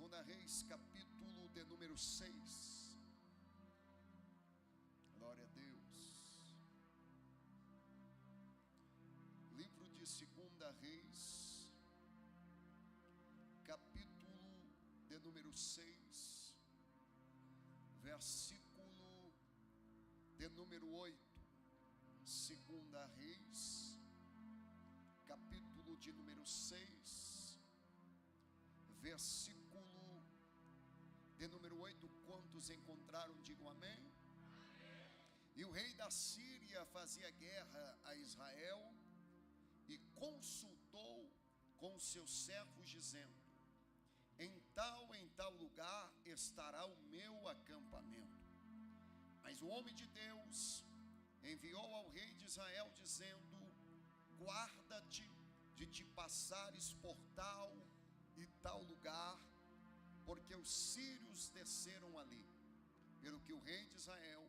Segunda Reis, capítulo de número 6. Glória a Deus. Livro de Segunda Reis, capítulo de número 6, versículo de número 8. Segunda Reis, capítulo de número 6, versículo de número 8. Quantos encontraram, digam amém. E o rei da Síria fazia guerra a Israel e consultou com seus servos, dizendo: em tal lugar estará o meu acampamento. Mas o homem de Deus enviou ao rei de Israel, dizendo: guarda-te de te passares por tal e tal lugar, porque os sírios desceram ali. Pelo que o rei de Israel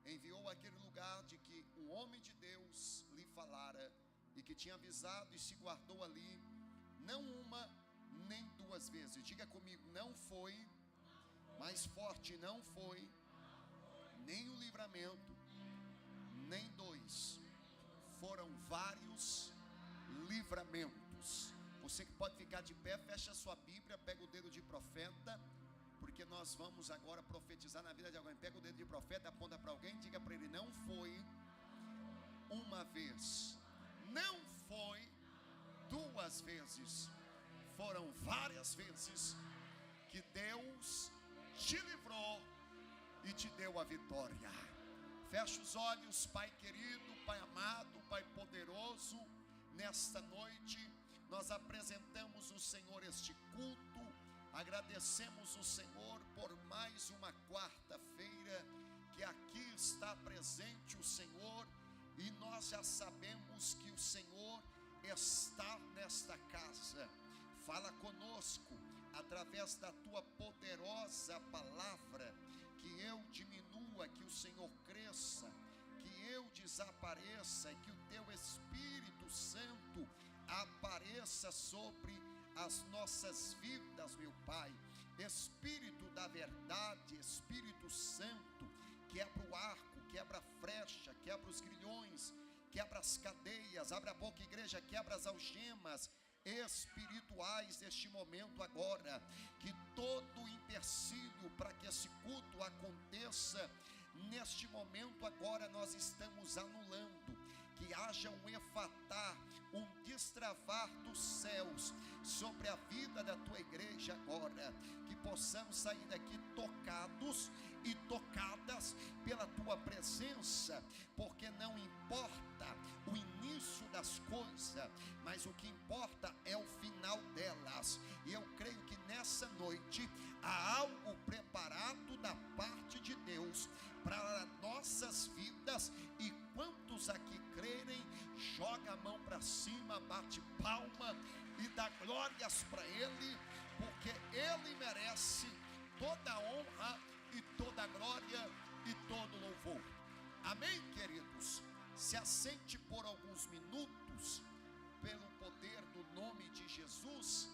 enviou àquele lugar de que o homem de Deus lhe falara, e que tinha avisado, e se guardou ali, não uma nem duas vezes. Diga comigo: não foi, mais forte, não foi nem o livramento, nem dois, foram vários livramentos. Você que pode ficar de pé, fecha a sua Bíblia, pega o dedo de profeta, porque nós vamos agora profetizar na vida de alguém. Pega o dedo de profeta, aponta para alguém, diga para ele: não foi uma vez, não foi duas vezes, foram várias vezes que Deus te livrou e te deu a vitória. Fecha os olhos, Pai querido, Pai amado, Pai poderoso. Nesta noite nós apresentamos o Senhor este culto, agradecemos o Senhor por mais uma quarta-feira que aqui está presente o Senhor, e nós já sabemos que o Senhor está nesta casa. Fala conosco através da tua poderosa palavra, que eu diminua, que o Senhor cresça, que eu desapareça e que o teu Espírito Santo apareça sobre as nossas vidas, meu Pai. Espírito da verdade, Espírito Santo, quebra o arco, quebra a flecha, quebra os grilhões, quebra as cadeias, abre a boca, igreja, quebra as algemas espirituais deste momento agora. Que todo empecilho para que esse culto aconteça neste momento agora nós estamos anulando. Que haja um efatá, um destravar dos céus sobre a vida da tua igreja agora. Que possamos sair daqui tocados e tocadas pela tua presença, porque não importa o início das coisas, mas o que importa é o final delas. E eu creio que nessa noite há algo preparado da parte de Deus para nossas vidas. E quantos aqui crerem, joga a mão para cima, bate palma e dá glórias para Ele, porque Ele merece toda a honra e toda a glória e todo louvor. Amém, queridos? Se assente por alguns minutos, pelo poder do nome de Jesus.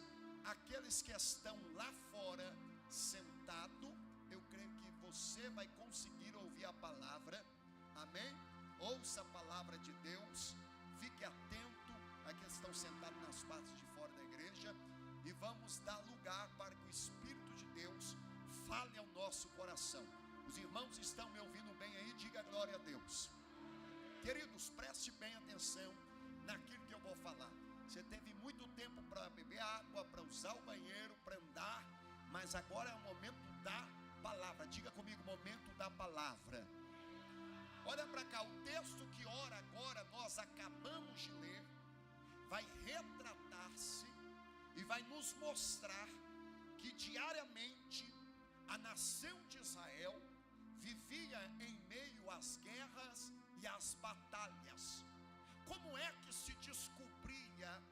Aqueles que estão lá fora, sentado, eu creio que você vai conseguir ouvir a palavra. Amém? Ouça a palavra de Deus, fique atento a que estão sentados nas partes de fora da igreja, e vamos dar lugar para que o Espírito de Deus fale ao nosso coração. Os irmãos estão me ouvindo bem aí? Diga glória a Deus. Queridos, preste bem atenção naquilo que eu vou falar. Você teve muito tempo para beber água, para usar o banheiro, para andar, mas agora é o momento da palavra. Diga comigo: momento da palavra. Olha para cá, o texto que ora agora nós acabamos de ler vai retratar-se e vai nos mostrar que diariamente a nação de Israel vivia em meio às guerras e às batalhas. Como é que se descobria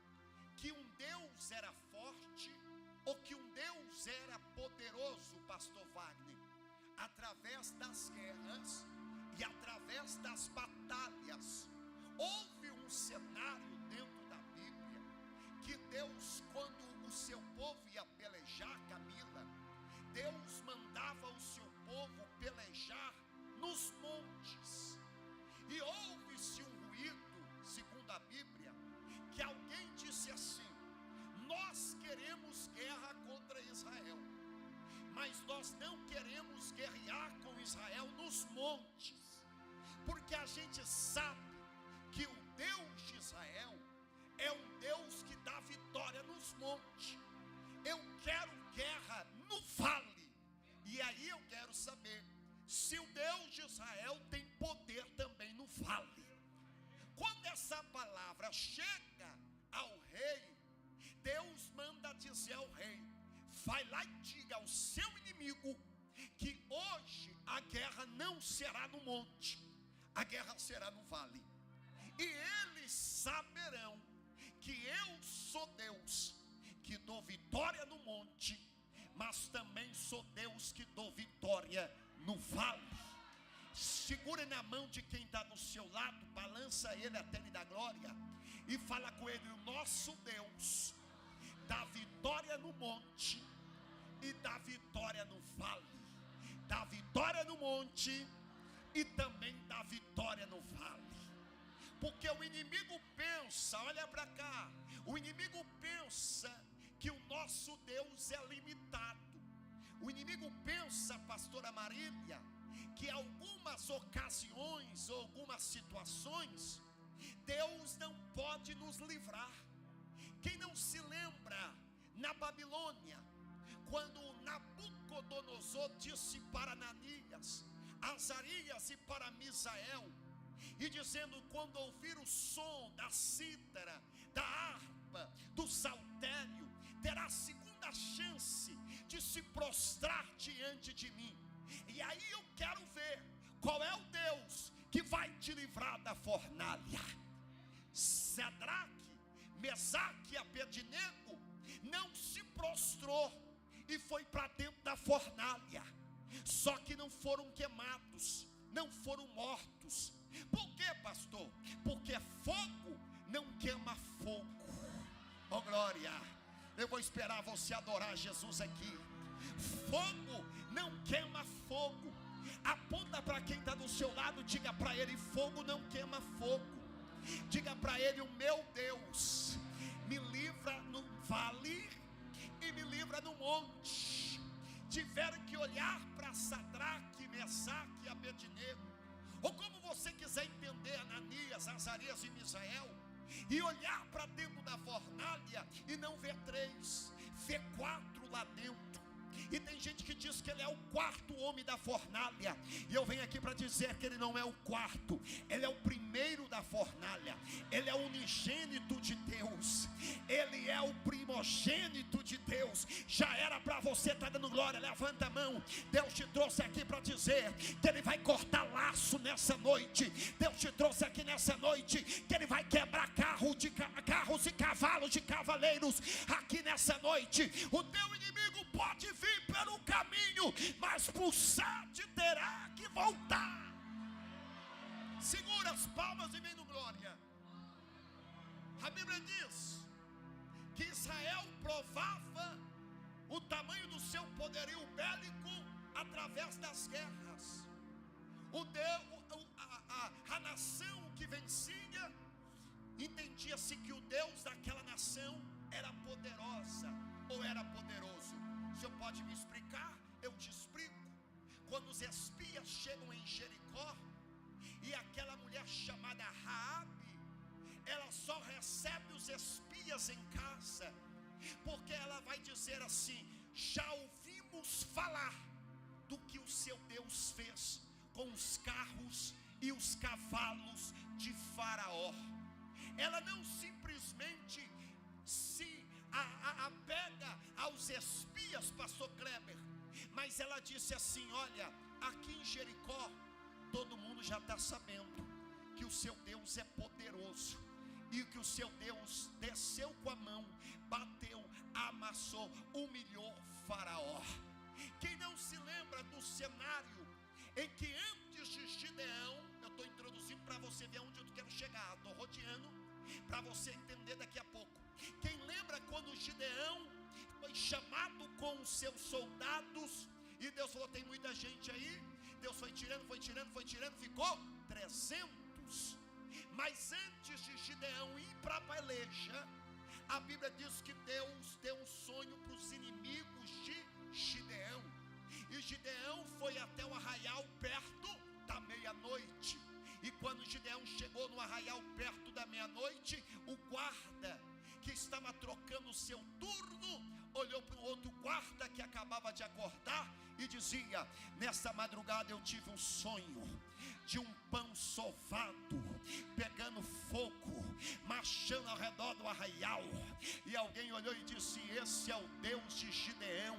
que um Deus era forte ou que um Deus era poderoso, pastor Wagner? Através das guerras e através das batalhas. Houve um cenário dentro da Bíblia que Deus, quando o seu povo ia pelejar, Camila, nós não queremos guerrear com Israel nos montes, porque a gente sabe que o Deus de Israel é um Deus que dá vitória nos montes. Eu quero guerra no vale. E aí eu quero saber se o Deus de Israel tem poder também no vale. Quando essa palavra chega ao rei, Deus manda dizer ao rei: vai lá e diga ao seu inimigo que hoje a guerra não será no monte, a guerra será no vale. E eles saberão que eu sou Deus que dou vitória no monte, mas também sou Deus que dou vitória no vale. Segure na mão de quem está do seu lado, balança ele até lhe dar glória e fala com ele: o nosso Deus dá vitória no monte e dá vitória no vale. Dá vitória no monte e também dá vitória no vale. Porque o inimigo pensa, olha para cá, o inimigo pensa que o nosso Deus é limitado. O inimigo pensa, pastora Marília, que algumas ocasiões ou algumas situações Deus não pode nos livrar. Quem não se lembra na Babilônia, quando Nabucodonosor disse para Ananias, Azarias e para Misael, e dizendo: quando ouvir o som da cítara, da harpa, do saltério, terá a segunda chance de se prostrar diante de mim. E aí eu quero ver qual é o Deus que vai te livrar da fornalha. Sadraque, Mesaque e Abednego não se prostrou e foi para dentro da fornalha, só que não foram queimados, não foram mortos. Por quê, pastor? Porque fogo não queima fogo. Oh glória, eu vou esperar você adorar Jesus aqui. Fogo não queima fogo. Aponta para quem está do seu lado, diga para ele: fogo não queima fogo. Diga para ele: o meu Deus me livra no vale e me livra no monte. Tiveram que olhar para Sadraque, Mesaque e Abednego, ou como você quiser entender, Ananias, Azarias e Misael, e olhar para dentro da fornalha e não ver 3, ver 4 lá dentro. E tem gente que diz que ele é o quarto homem da fornalha, e eu venho aqui para dizer que ele não é o quarto, ele é o primeiro da fornalha. Ele é o unigênito de Deus, ele é o primogênito de Deus. Já era para você estar dando glória, levanta a mão. Deus te trouxe aqui para dizer que ele vai cortar laço nessa noite. Deus te trouxe aqui nessa noite que ele vai quebrar carros e cavalos de cavaleiros aqui nessa noite. O teu inimigo pode vir pelo caminho, mas por Sade terá que voltar. Segura as palmas e vem no glória. A Bíblia diz que Israel provava o tamanho do seu poderio bélico através das guerras. A nação que vencia, entendia-se que o Deus daquela nação era poderosa ou era poderoso. O senhor pode me explicar? Eu te explico. Quando os espias chegam em Jericó, e aquela mulher chamada Raabe, ela só recebe os espias em casa, porque ela vai dizer assim: já ouvimos falar do que o seu Deus fez com os carros e os cavalos de Faraó. Ela não simplesmente se apega aos espias, pastor Kleber, mas ela disse assim: olha, aqui em Jericó todo mundo já está sabendo que o seu Deus é poderoso, e que o seu Deus desceu com a mão, bateu, amassou, humilhou Faraó. Quem não se lembra do cenário em que antes de Gideão, eu estou introduzindo para você ver onde eu quero chegar, estou rodeando para você entender daqui a pouco. Quem lembra quando Gideão foi chamado com os seus soldados, e Deus falou: tem muita gente aí. Deus foi tirando, ficou 300. Mas antes de Gideão ir para a peleja, a Bíblia diz que Deus deu um sonho para os inimigos de Gideão, E Gideão foi até o arraial perto da meia-noite. E quando Gideão chegou no arraial perto da meia-noite, o guarda que estava trocando o seu turno olhou para o outro guarda que acabava de acordar e dizia: nessa madrugada eu tive um sonho de um pão sovado pegando fogo, marchando ao redor do arraial. E alguém olhou e disse: esse é o Deus de Gideão,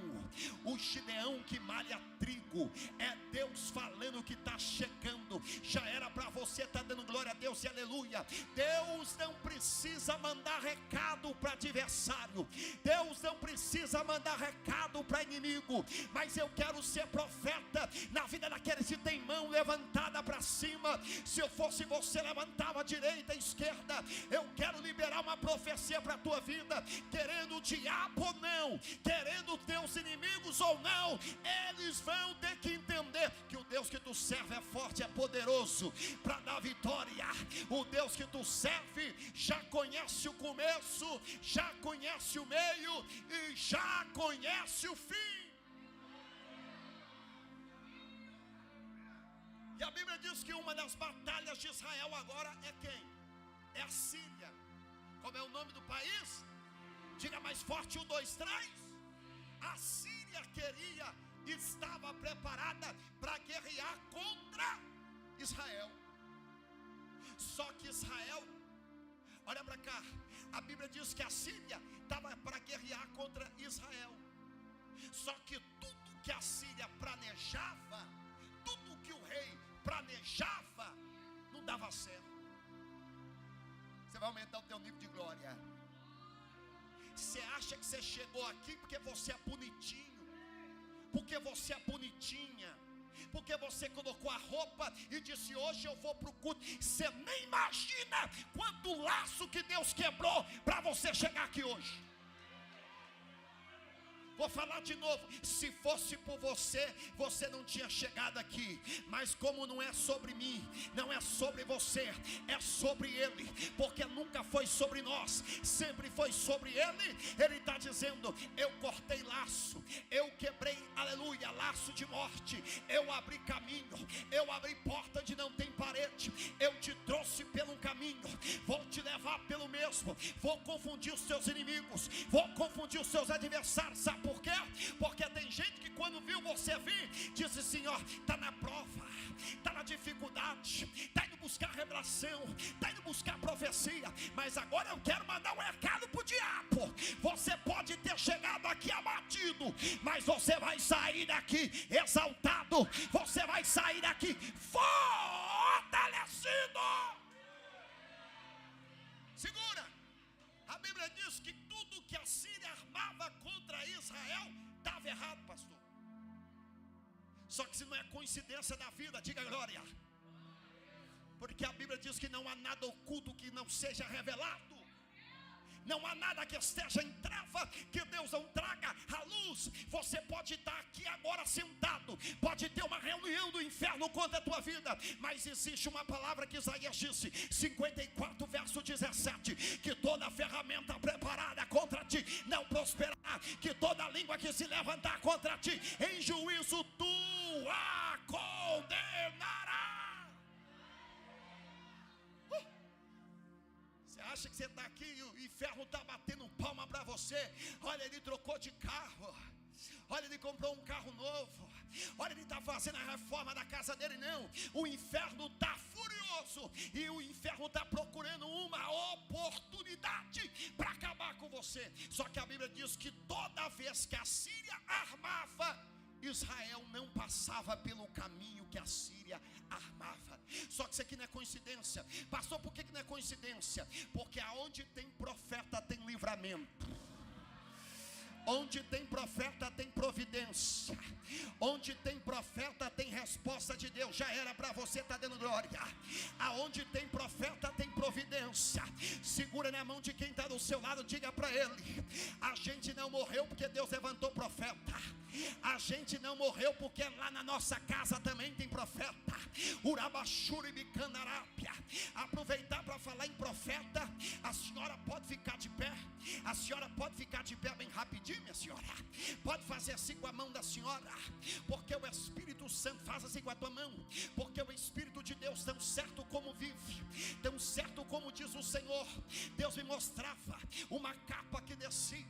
o Gideão que malha trigo. É Deus falando que está chegando. Já era para você estar dando glória a Deus e aleluia. Deus não precisa mandar recado para adversário, Deus não precisa mandar recado para inimigo, mas eu quero ser profeta na vida daqueles que tem mão levantada para cima. Se eu fosse você, levantava a direita, a esquerda. Eu quero liberar uma profecia para a tua vida. Querendo o diabo ou não, querendo teus inimigos ou não, eles vão ter que entender que o Deus que tu serve é forte, é poderoso para dar vitória. O Deus que tu serve já conhece o começo, já conhece o meio e já conhece o fim. E a Bíblia diz que uma das batalhas de Israel agora é quem? É a Síria. Como é o nome do país? Diga mais forte, 1, 2, 3. A Síria estava preparada para guerrear contra Israel. Só que Israel, olha para cá, a Bíblia diz que a Síria estava para guerrear contra Israel. Só que tudo que a Síria planejava, tudo que o rei planejava, não dava certo. Você vai aumentar o teu nível de glória. Você acha que você chegou aqui porque você é bonitinho, porque você é bonitinha, porque você colocou a roupa e disse: hoje eu vou para o culto. Você nem imagina quanto laço que Deus quebrou para você chegar aqui hoje. Vou falar de novo: se fosse por você, você não tinha chegado aqui. Mas como não é sobre mim, não é sobre você, é sobre Ele. Porque nunca foi sobre nós, sempre foi sobre Ele. Ele está dizendo: eu cortei laço, eu quebrei, aleluia, laço de morte. Eu abri caminho, eu abri porta onde não tem parede. Eu te trouxe pelo caminho, vou te levar pelo mesmo. Vou confundir os seus inimigos, vou confundir os seus adversários. Sabe por quê? Porque tem gente que quando viu você vir, diz assim: ó, está na prova, está na dificuldade, está indo buscar revelação, está indo buscar profecia. Mas agora eu quero mandar um recado para o diabo: você pode ter chegado aqui abatido, mas você vai sair daqui exaltado, você vai sair daqui fortalecido. Segura. A Bíblia diz que tudo que a Síria armava contra Israel estava errado, pastor. Só que se não é coincidência da vida, diga glória. Porque a Bíblia diz que não há nada oculto que não seja revelado. Não há nada que esteja em treva que Deus não traga à luz. Você pode estar aqui agora sentado, pode ter uma reunião do inferno contra a tua vida, mas existe uma palavra que Isaías disse, 54 verso 17, que toda ferramenta preparada contra ti não prosperará, que toda língua que se levantar contra ti em juízo tu a condenará. Você acha que você está aqui e o inferno está batendo palma para você? Olha, ele trocou de carro. Olha, ele comprou um carro novo. Olha, ele está fazendo a reforma da casa dele. Não, o inferno está furioso e o inferno está procurando uma oportunidade para acabar com você. Só que a Bíblia diz que toda vez que a Síria armava, Israel não passava pelo caminho que a Síria armava. Só que isso aqui não é coincidência. Pastor, por que não é coincidência? Porque aonde tem profeta tem livramento. Onde tem profeta tem providência. Onde tem profeta tem resposta de Deus. Já era para você estar dando glória. A Aonde tem profeta tem providência. Segura na mão de quem está do seu lado, diga para ele: a gente não morreu porque Deus levantou profeta. A gente não morreu porque lá na nossa casa também tem profeta. Urabachuri bicandarápia. Aproveitar para falar em profeta. A senhora pode ficar de pé. A senhora pode ficar de pé bem rapidinho, minha senhora. Pode fazer assim com a mão da senhora, porque o Espírito Santo faz assim com a tua mão, porque o Espírito de Deus, tão certo como vive, tão certo como diz o Senhor, Deus me mostrava uma capa que descia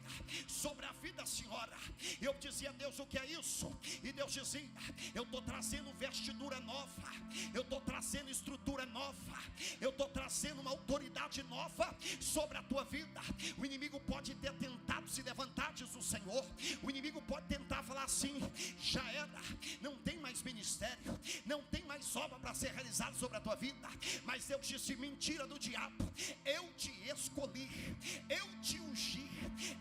sobre a vida da senhora. Eu dizia: Deus, o que é isso? E Deus dizia: eu estou trazendo vestidura nova, eu estou trazendo estrutura nova, eu estou trazendo uma autoridade nova sobre a tua vida. O inimigo pode ter tentado se levantar, diz o Senhor. O inimigo pode tentar falar assim: já era, não tem mais ministério, não tem mais obra para ser realizada sobre a tua vida. Mas Deus disse: mentira do diabo, eu te escolhi, eu te ungi,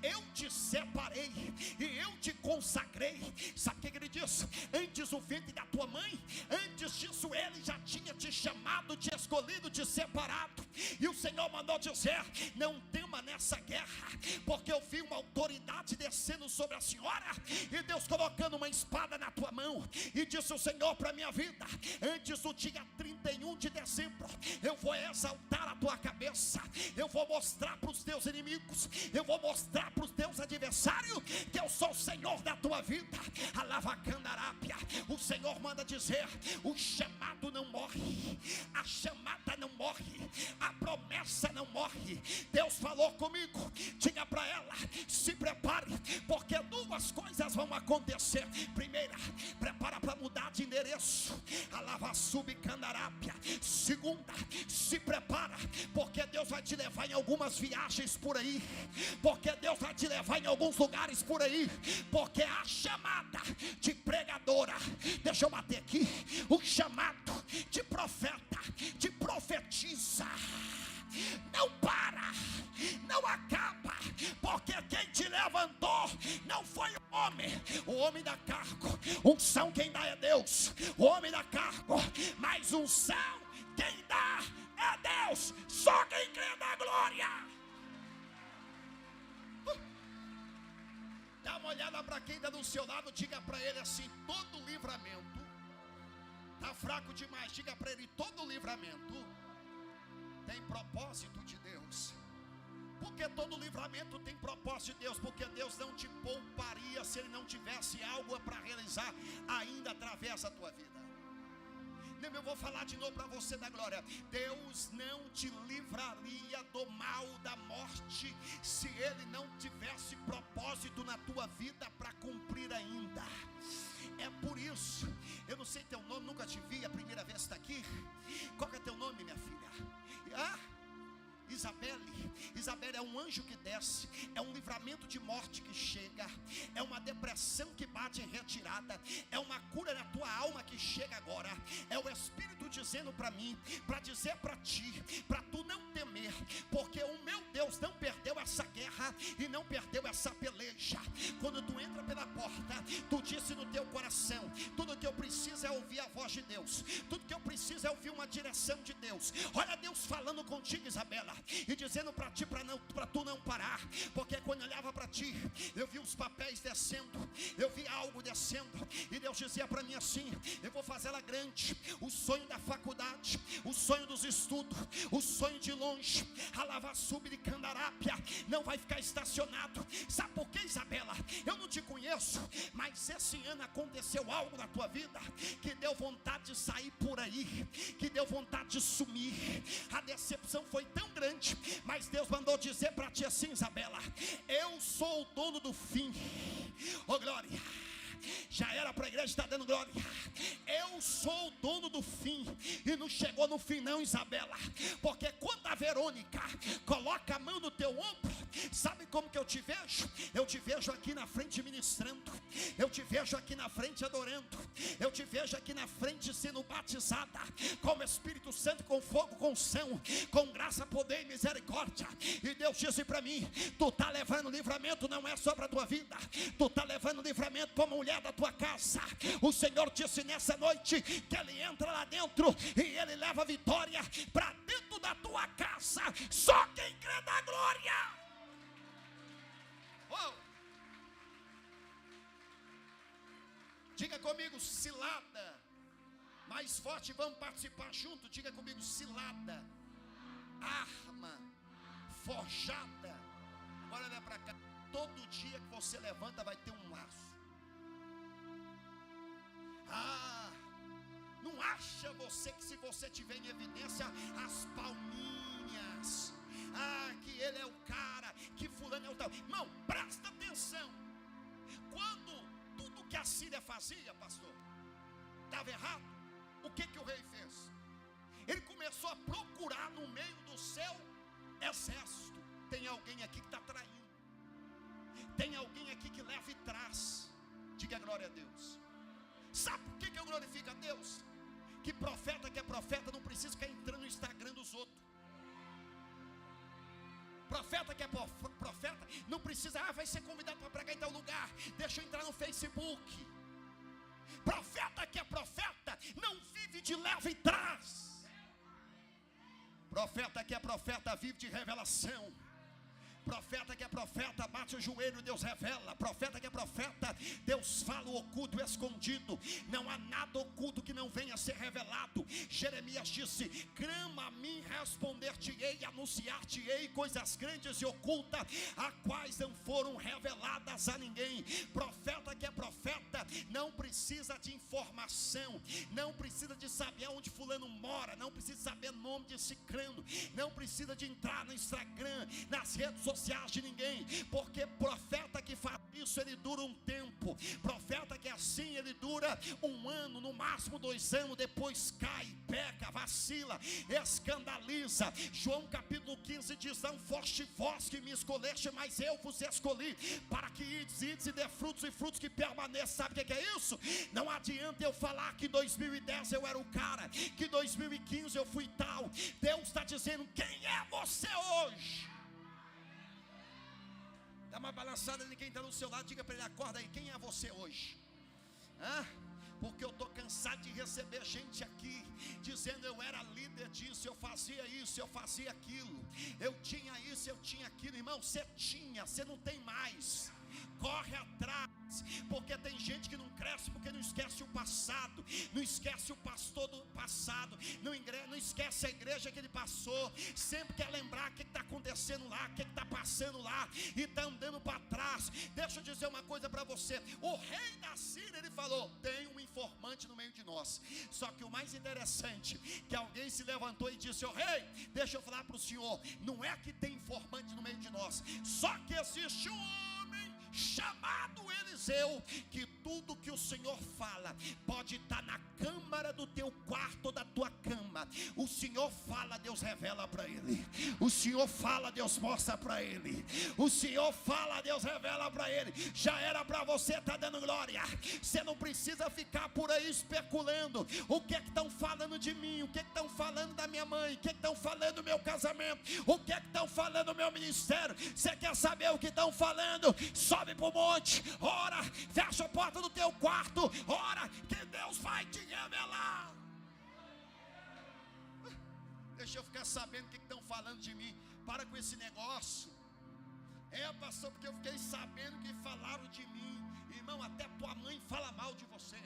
eu te separei e eu te consagrei. Sabe o que ele diz? Antes do ventre da tua mãe, antes disso ele já tinha te chamado, te escolhido, te separado. E o Senhor mandou dizer: não tema nessa guerra, porque eu vi uma autoridade descendo sobre a senhora, e Deus colocando uma espada na tua mão. E disse o Senhor para a minha vida: antes do dia 31 de dezembro, eu vou exaltar a tua cabeça, eu vou mostrar para os teus inimigos, eu vou mostrar para os teus adversários que eu sou o Senhor da tua vida. A lavacandarápia, o Senhor manda dizer: o chamado não morre, a chamada não morre, a promessa não morre. Deus falou comigo, diga para ela: se prepare, porque duas coisas vão acontecer. Primeira, prepara para mudar de endereço, a lava subcandarápia. Segunda, se prepara, porque Deus vai te levar em algumas viagens por aí, porque Deus vai te levar em alguns lugares por aí, porque a chamada de pregadora, deixa eu bater aqui, o chamado de profeta, de profetisa, não para, não acaba, porque quem te levantou não foi o homem dá cargo, unção quem dá é Deus, o homem dá cargo, mas unção quem dá é Deus, só quem crê dá glória. Dá uma olhada para quem está do seu lado, diga para ele assim: todo livramento está fraco demais, diga para ele: todo livramento tem propósito de Deus. Porque todo livramento tem propósito de Deus, porque Deus não te pouparia se Ele não tivesse algo para realizar ainda através da tua vida. Eu vou falar de novo para você da glória: Deus não te livraria do mal da morte se Ele não tivesse propósito na tua vida para cumprir ainda. É por isso, eu não sei teu nome, nunca te vi, a primeira vez está aqui. Qual que é teu nome, minha filha? Isabelle é um anjo que desce, é um livramento de morte que chega, é uma depressão que bate em retirada, é uma cura na tua alma que chega agora. É o Espírito dizendo para mim, para dizer para ti, para tu não temer, porque o meu Deus não perdeu essa guerra e não perdeu essa peleja. Quando tu entra pela porta, tu disse no teu coração: tudo que eu preciso é ouvir a voz de Deus, tudo que eu preciso é ouvir uma direção de Deus. Olha Deus falando contigo, Isabela, e dizendo para ti, para tu não parar, porque quando eu olhava para ti, eu vi os papéis descendo, eu vi algo descendo, e Deus dizia para mim assim: eu vou fazer ela grande, o sonho da faculdade, o sonho dos estudos, o sonho de longe, a lava sub de candarápia, não vai ficar estacionado. Sabe por quê, Isabela? Eu não te conheço, mas esse ano aconteceu algo na tua vida que deu vontade de sair por aí, que deu vontade de sumir. A decepção foi tão grande, mas Deus mandou dizer para ti assim: Isabela, eu sou o dono do fim. Oh glória, já era para a igreja estar dando glória. Eu sou o dono do fim. E não chegou no fim não, Isabela, porque quando a Verônica coloca a mão no teu ombro, sabe como que eu te vejo? Eu te vejo aqui na frente ministrando, eu te vejo aqui na frente adorando, eu te vejo aqui na frente sendo batizada com o Espírito Santo, com fogo, com unção, com graça, poder e misericórdia. E Deus disse para mim: tu está levando livramento, não é só para a tua vida, tu está levando livramento para uma mulher vier da tua casa, o Senhor disse nessa noite que Ele entra lá dentro e Ele leva a vitória para dentro da tua casa. Só quem crê dá glória. Oh. Diga comigo, cilada. Mais forte, vamos participar junto. Diga comigo, cilada, arma forjada. Agora olha para cá. Todo dia que você levanta vai ter um laço. Não acha você que se você tiver em evidência as palminhas, que ele é o cara, que fulano é o tal. Irmão, presta atenção. Quando tudo que a Síria fazia, pastor, estava errado, o que o rei fez? Ele começou a procurar no meio do seu exército. Tem alguém aqui que está traindo. Tem alguém aqui que leva e traz. Diga glória a Deus. Sabe por que eu glorifico a Deus? Que é profeta não precisa ficar entrando no Instagram dos outros. Profeta que é profeta não precisa, vai ser convidado para pregar em tal lugar, deixa eu entrar no Facebook. Profeta que é profeta não vive de leva e traz. Profeta que é profeta vive de revelação. Profeta que é profeta, bate o joelho, Deus revela. Profeta que é profeta, Deus fala o oculto e o escondido. Não há nada oculto que não venha a ser revelado. Jeremias disse: clama a mim, responder-te-ei, anunciar-te-ei coisas grandes e ocultas, a quais não foram reveladas a ninguém. Profeta que é profeta não precisa de informação, não precisa de saber onde fulano mora, não precisa saber o nome de cicrano, não precisa de entrar no Instagram, nas redes sociais de ninguém, porque profeta que faz isso, ele dura um tempo. Profeta que é assim, ele dura 1 ano, no máximo 2 anos, depois cai, peca, vacila, escandaliza. João capítulo 15 diz: não foste vós que me escolheste, mas eu vos escolhi, para que ides e dê frutos, e frutos que permaneçam. Sabe o que é isso? Não adianta eu falar que 2010 eu era o cara, que 2015 eu fui tal. Deus está dizendo: quem é você hoje? Dá uma balançada de quem está do seu lado, diga para ele: acorda aí, quem é você hoje? Porque eu estou cansado de receber gente aqui dizendo: eu era líder disso, eu fazia isso, eu fazia aquilo, eu tinha isso, eu tinha aquilo. Irmão, você tinha, você não tem mais. Corre atrás, porque tem gente que não cresce porque não esquece o passado, não esquece o pastor do passado, não esquece a igreja que ele passou, sempre quer lembrar o que está acontecendo lá, o que está passando lá, e está andando para trás. Deixa eu dizer uma coisa para você: o rei da Síria, ele falou: tem um informante no meio de nós. Só que o mais interessante, que alguém se levantou e disse: ô rei, deixa eu falar para o senhor, não é que tem informante no meio de nós, só que existe um homem chamado Eliseu, que tudo que o Senhor fala pode estar na câmara do teu quarto ou da tua cama. O Senhor fala, Deus revela para ele. O Senhor fala, Deus mostra para ele. O Senhor fala, Deus revela para ele. Já era para você estar dando glória. Você não precisa ficar por aí especulando o que estão falando de mim, o que estão falando da minha mãe, o que estão falando do meu casamento, o que estão falando do meu ministério. Você quer saber o que estão falando? Sobe para o monte, ora, fecha a porta do teu quarto, ora, que Deus vai te revelar. Deixa eu ficar sabendo o que estão falando de mim. Para com esse negócio. Pastor, porque eu fiquei sabendo que falaram de mim. Irmão, até tua mãe fala mal de você.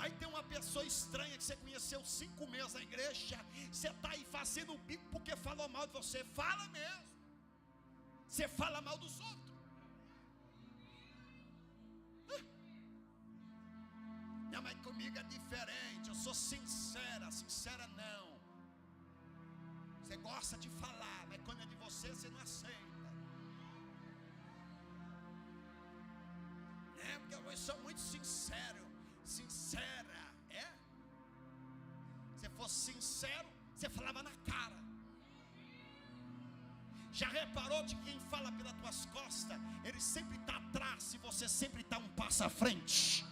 Aí tem uma pessoa estranha que você conheceu 5 meses na igreja, você está aí fazendo o bico porque falou mal de você. Fala mesmo. Você fala mal dos outros. Não, mas comigo é diferente, eu sou sincera. Sincera não. Você gosta de falar, mas quando é de você, você não aceita. Porque eu sou muito sincero. Sincera, se fosse sincero, você falava na cara. Já reparou de quem fala pelas tuas costas? Ele sempre está atrás e você sempre está um passo à frente.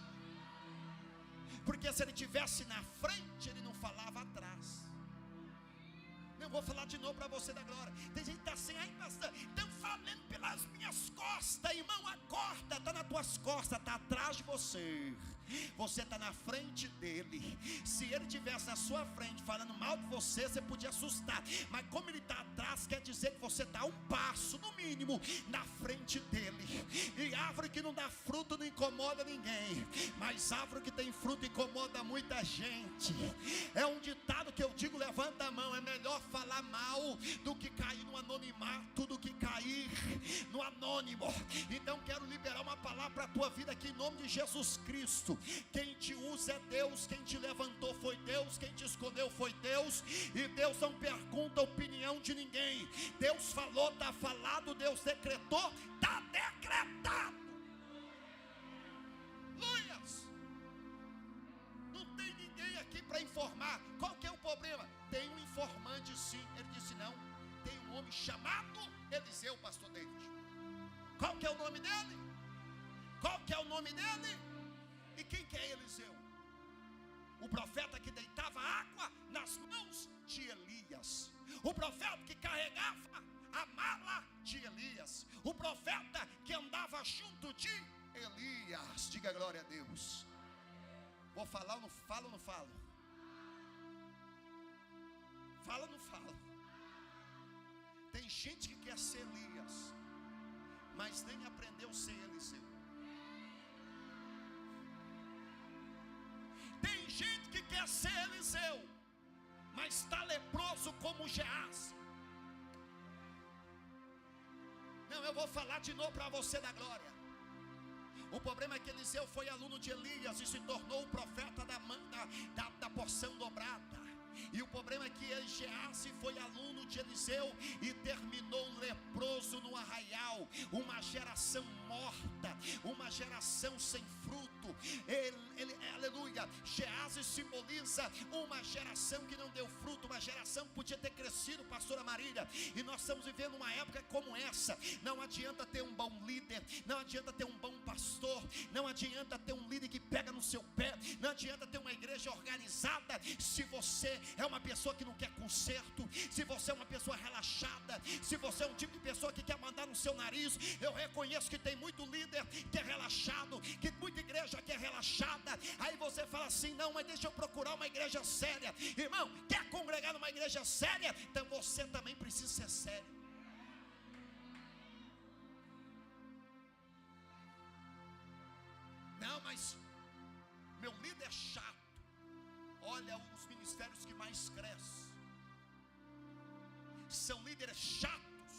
Porque se ele estivesse na frente, ele não falava atrás. Eu vou falar de novo para você da glória. Tem gente que está assim, ai pastor, estão falando pelas minhas costas. Irmão, a corda está nas tuas costas, está atrás de você. Você está na frente dele. Se ele estivesse na sua frente falando mal de você, você podia assustar. Mas como ele está atrás, quer dizer que você está um passo, no mínimo, na frente dele. E árvore que não dá fruto não incomoda ninguém, mas árvore que tem fruto incomoda muita gente. É um ditado que eu digo, levanta a mão. É melhor falar mal do que cair no anonimato, do que cair no anônimo. Então quero liberar uma palavra para a tua vida aqui em nome de Jesus Cristo. Quem te usa é Deus, quem te levantou foi Deus, quem te escolheu foi Deus, e Deus não pergunta a opinião de ninguém. Deus falou, está falado. Deus decretou, está decretado. Luias, não tem ninguém aqui para informar. Qual que é o problema? Tem um informante sim. Ele disse não, tem um homem chamado Eliseu, pastor David. Qual que é o nome dele? Qual que é o nome dele? E quem que é Eliseu? O profeta que deitava água nas mãos de Elias. O profeta que carregava a mala de Elias. O profeta que andava junto de Elias. Diga glória a Deus. Vou falar ou não falo ou não falo? Fala ou não falo? Tem gente que quer ser Elias, mas nem aprendeu a ser Eliseu. Tem gente que quer ser Eliseu, mas está leproso como Geás. Não, eu vou falar de novo para você da glória. O problema é que Eliseu foi aluno de Elias e se tornou o profeta da porção dobrada. E o problema é que Geás foi aluno de Eliseu e terminou leproso no arraial. Uma geração morta, uma geração sem fruto. Aleluia. Geás simboliza uma geração que não deu fruto, uma geração que podia ter crescido, pastora Marília. E nós estamos vivendo uma época como essa. Não adianta ter um bom líder, não adianta ter um bom pastor, não adianta ter um líder que pega no seu pé, não adianta ter uma igreja organizada se você é uma pessoa que não quer conserto, se você é uma pessoa relaxada, se você é um tipo de pessoa que quer mandar no seu nariz. Eu reconheço que tem muito líder que é relaxado, que muita igreja que é relaxada. Aí você fala assim, não, mas deixa eu procurar uma igreja séria. Irmão, quer congregar numa igreja séria? Então você também precisa ser sério. Não, mas meu líder é chato. Olha os ministérios que mais crescem são líderes chatos,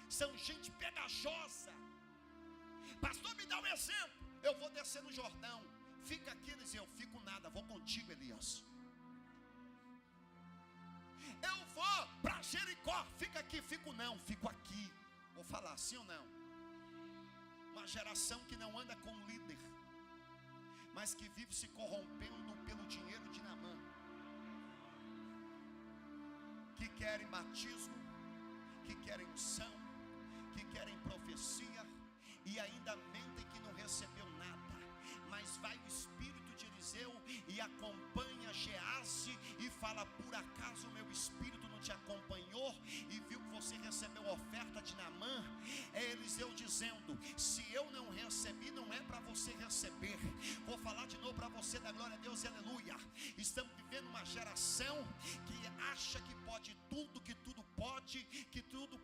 são gente pegajosa. Pastor, me dá um exemplo. Eu vou descer no Jordão, fica aqui, Eliseu. Fico nada, vou contigo, Elias. Eu vou para Jericó, fica aqui. Fico não, fico aqui. Vou falar sim ou não? Uma geração que não anda com líder, mas que vive se corrompendo pelo dinheiro de Naamã, que querem batismo, que querem unção, que querem profecia, e ainda mentem que não recebeu nada. Mas vai o espírito de Eliseu e acompanha Geás e fala, por acaso o meu espírito não te acompanhou e viu que você recebeu a oferta de Naamã? É Eliseu dizendo, se eu não recebi, não é para você receber. Vou falar de novo para você da glória a Deus, aleluia. Estamos vivendo uma geração que acha que pode tudo, que tudo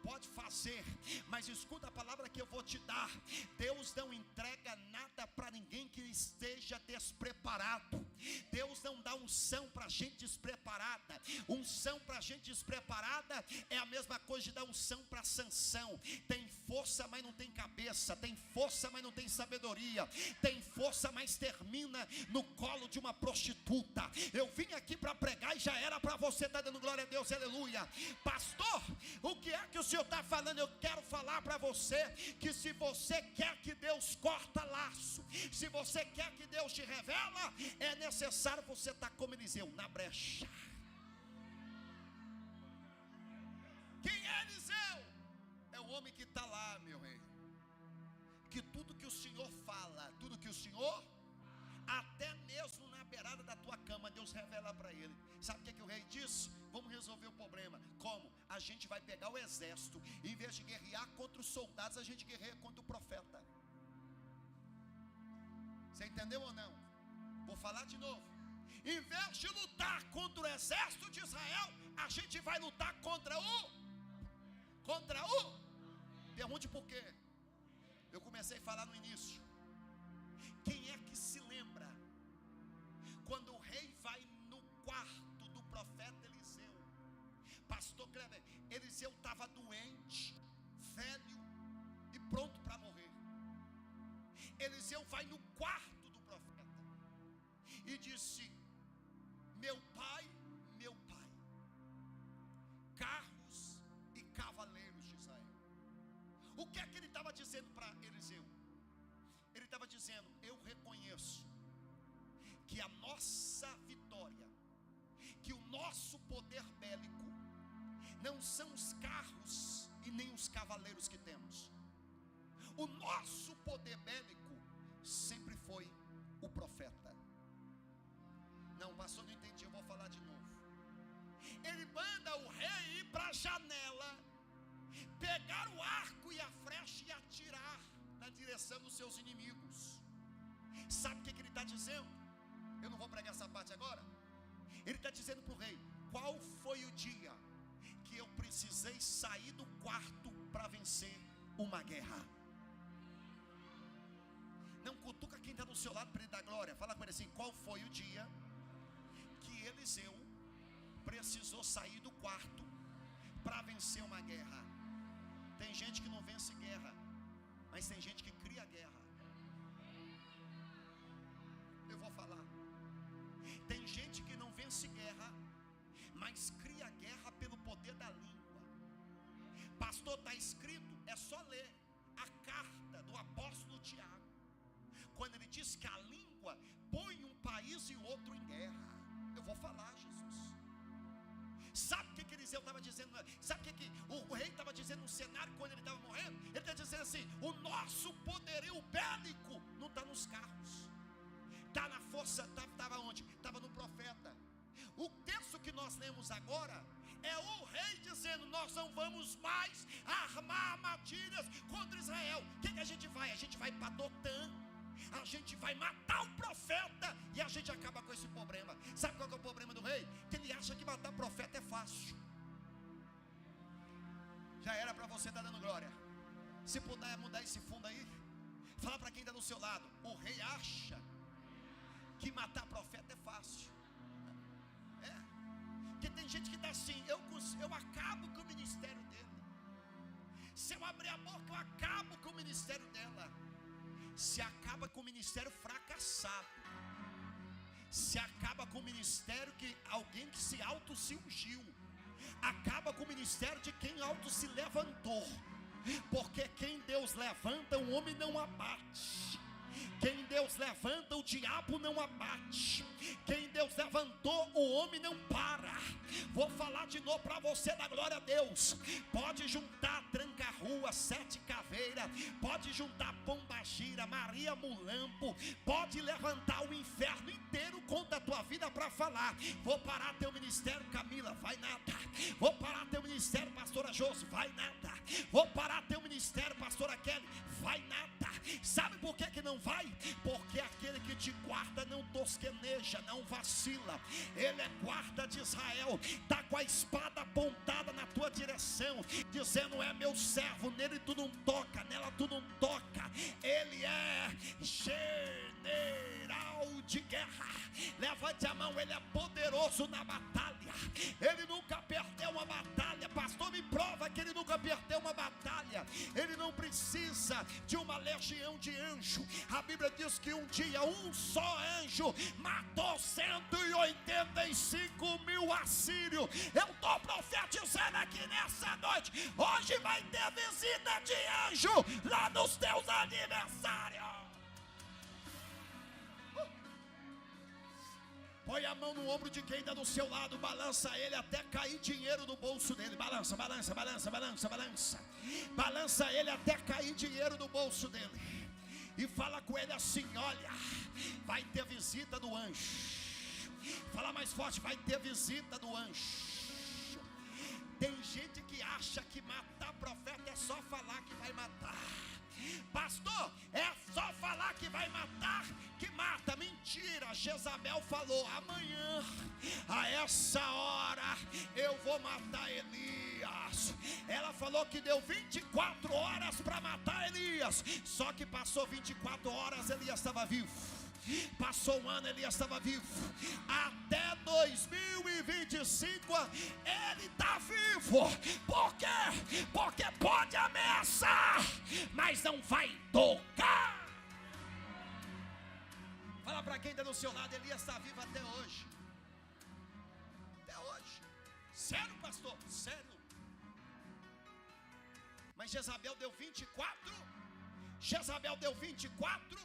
pode fazer. Mas escuta a palavra que eu vou te dar. Deus não entrega nada para ninguém que esteja despreparado. Deus não dá unção para gente despreparada. Unção para gente despreparada é a mesma coisa de dar unção para Sansão. Tem força, mas não tem cabeça. Tem força, mas não tem sabedoria. Tem força, mas termina no colo de uma prostituta. Eu vim aqui para pregar e já era para você estar dando glória a Deus, aleluia. Pastor, o que é que o senhor está falando? Eu quero falar para você que se você quer que Deus corta laço, se você quer que Deus te revela, é necessário você estar como Eliseu, na brecha. Quem é Eliseu? É o homem que está lá, meu rei, que tudo que o Senhor fala, tudo que o Senhor, até mesmo na beirada da tua cama, Deus Deus revela para ele. Sabe o que o rei disse? Vamos resolver o problema. Como? A gente vai pegar o exército, em vez de guerrear contra os soldados, a gente guerreia contra o profeta. Você entendeu ou não? Vou falar de novo. Em vez de lutar contra o exército de Israel, a gente vai lutar contra o pergunte por quê. Eu comecei a falar no início. Quem é que se lembra quando o rei vai no quarto do profeta Eliseu? Pastor Kleber, Eliseu estava doente, velho e pronto para morrer. Eliseu vai no quarto do profeta e disse: meu pai, carros e cavaleiros de Israel. O que é que ele estava dizendo para Eliseu? Ele estava dizendo: eu reconheço que a nossa vitória, que o nosso poder bélico não são os carros e nem os cavaleiros que temos. O nosso poder bélico sempre foi o profeta. Não, pastor, não entendi, eu vou falar de novo. Ele manda o rei ir para a janela, pegar o arco e a flecha e atirar na direção dos seus inimigos. Sabe o que ele está dizendo? Eu não vou pregar essa parte agora. Ele está dizendo para o rei: qual foi o dia que eu precisei sair do quarto para vencer uma guerra? Não cutuca quem está do seu lado para ele dar glória. Fala com ele assim: qual foi o dia que Eliseu precisou sair do quarto para vencer uma guerra? Tem gente que não vence guerra, mas tem gente que cria guerra. Eu vou falar. Tem gente que não vence guerra, mas cria guerra pelo poder da língua. Pastor, está escrito, é só ler a carta do apóstolo Tiago, quando ele diz que a língua põe um país e outro em guerra. Eu vou falar, Jesus. Sabe o que Eliseu estava dizendo? Sabe o que o rei estava dizendo no cenário quando ele estava morrendo? Ele está dizendo assim: o nosso poderio bélico não está nos carros, está na força. Estava onde? Estava no profeta. O texto que nós lemos agora é o rei dizendo: nós não vamos mais armar armadilhas contra Israel. O que a gente vai? A gente vai para Dotã, a gente vai matar o profeta e a gente acaba com esse problema. Sabe qual é o problema do rei? Que ele acha que matar profeta é fácil. Já era para você estar dando glória. Se puder mudar esse fundo aí, fala para quem está do seu lado: o rei acha que matar profeta é fácil. Porque tem gente que está assim: eu acabo com o ministério dele. Se eu abrir a boca, eu acabo com o ministério dela. Se acaba com o ministério fracassado. Se acaba com o ministério que alguém que se auto se ungiu. Acaba com o ministério de quem auto se levantou. Porque quem Deus levanta, o homem não abate. Quem Deus levanta, o diabo não abate. Quem Deus levantou, o homem não para. Vou falar de novo para você, da glória a Deus. Pode juntar Tranca-Rua, Sete Caveiras, pode juntar Pombagira, Maria Mulambo, pode levantar o inferno inteiro contra a tua vida para falar: vou parar teu ministério, Camila, vai nada. Vou parar teu ministério, pastora Josi, vai nada. Vou parar teu ministério, pastora Kelly, vai nada. Sabe por que não vai? Porque aquele que te guarda não tosqueneja, não vacila. Ele é guarda de Israel, está com a espada apontada na tua direção, dizendo: é meu servo, nele tu não toca, nela tu não toca. Ele é general de guerra. Levante a mão, ele é poderoso na batalha. Ele nunca perdeu uma batalha. Pastor, me prova que ele nunca perdeu uma batalha. Ele não precisa de uma legião de anjo. A Bíblia diz que um dia um só anjo matou 185 mil assírios. Eu estou profetizando aqui nessa noite: hoje vai ter visita de anjo lá nos teus aniversários. Põe a mão no ombro de quem está do seu lado, balança ele até cair dinheiro no bolso dele. Balança, balança, balança, balança, balança. Balança ele até cair dinheiro no bolso dele. E fala com ele assim: olha, vai ter visita do anjo. Fala mais forte, vai ter visita do anjo. Tem gente que acha que matar profeta é só falar que vai matar. Pastor, é só falar que vai matar, que mata. Mentira, Jezabel falou: amanhã, a essa hora, eu vou matar Elias. Ela falou que deu 24 horas para matar Elias. Só que passou 24 horas, Elias estava vivo. Passou um ano, Elias estava vivo. Até 2025 ele está vivo. Por quê? Porque pode ameaçar, mas não vai tocar. Fala para quem está do seu lado: Elias está vivo até hoje. Até hoje. Sério, pastor? Sério. Mas Jezabel deu 24. Jezabel deu 24.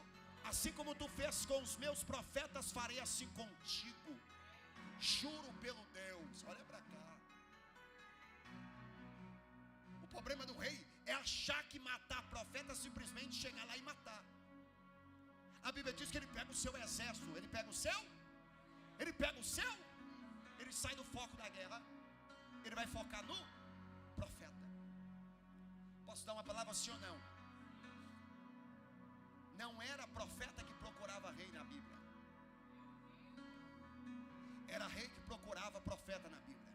Assim como tu fez com os meus profetas, farei assim contigo. Juro pelo Deus. Olha para cá. O problema do rei é achar que matar profeta é simplesmente chegar lá e matar. A Bíblia diz que ele pega o seu exército. Ele pega o seu. Ele pega o seu. Ele sai do foco da guerra. Ele vai focar no profeta. Posso dar uma palavra sim ou não? Não era profeta que procurava rei na Bíblia. Era rei que procurava profeta na Bíblia.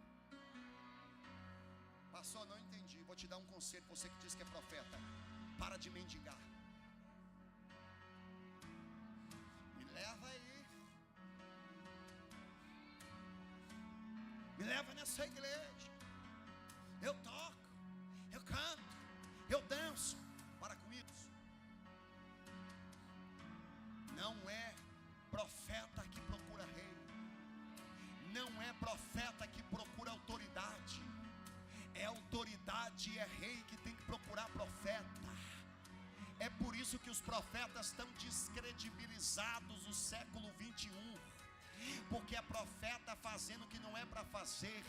Pastor, não entendi. Vou te dar um conselho. Você que diz que é profeta: para de mendigar. Me leva aí. Me leva nessa igreja. Eu toco, eu canto, eu danço. Para com isso. Não é profeta que procura rei. Não é profeta que procura autoridade. É autoridade e é rei que tem que procurar profeta. É por isso que os profetas estão descredibilizados no século 21. Porque é profeta fazendo o que não é para fazer.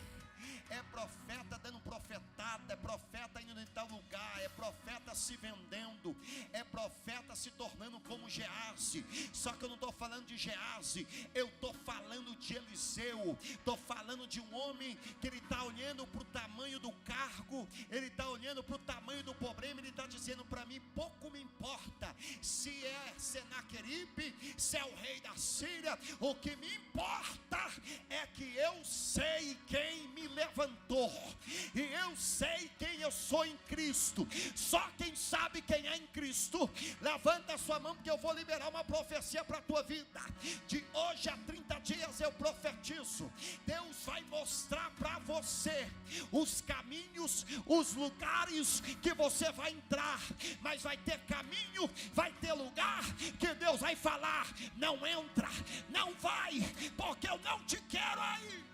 É profeta dando profetada. É profeta indo em tal lugar. É profeta se vendendo. É profeta se tornando como Geazi. Só que eu não estou falando de Geazi. Eu estou falando de Eliseu. Estou falando de um homem que ele está olhando para o tamanho do cargo. Ele está olhando para o tamanho do problema. Ele está dizendo para mim: pouco me importa se é Senaqueribe, se é o rei da Síria. O que me importa é que eu sei quem me levantou, e eu sei quem eu sou em Cristo. Só quem sabe quem é em Cristo, levanta a sua mão, porque eu vou liberar uma profecia para a tua vida. De hoje a 30 dias eu profetizo: Deus vai mostrar para você os caminhos, os lugares que você vai entrar. Mas vai ter caminho, vai ter lugar que Deus vai falar: não entra, não vai, porque eu não te quero aí.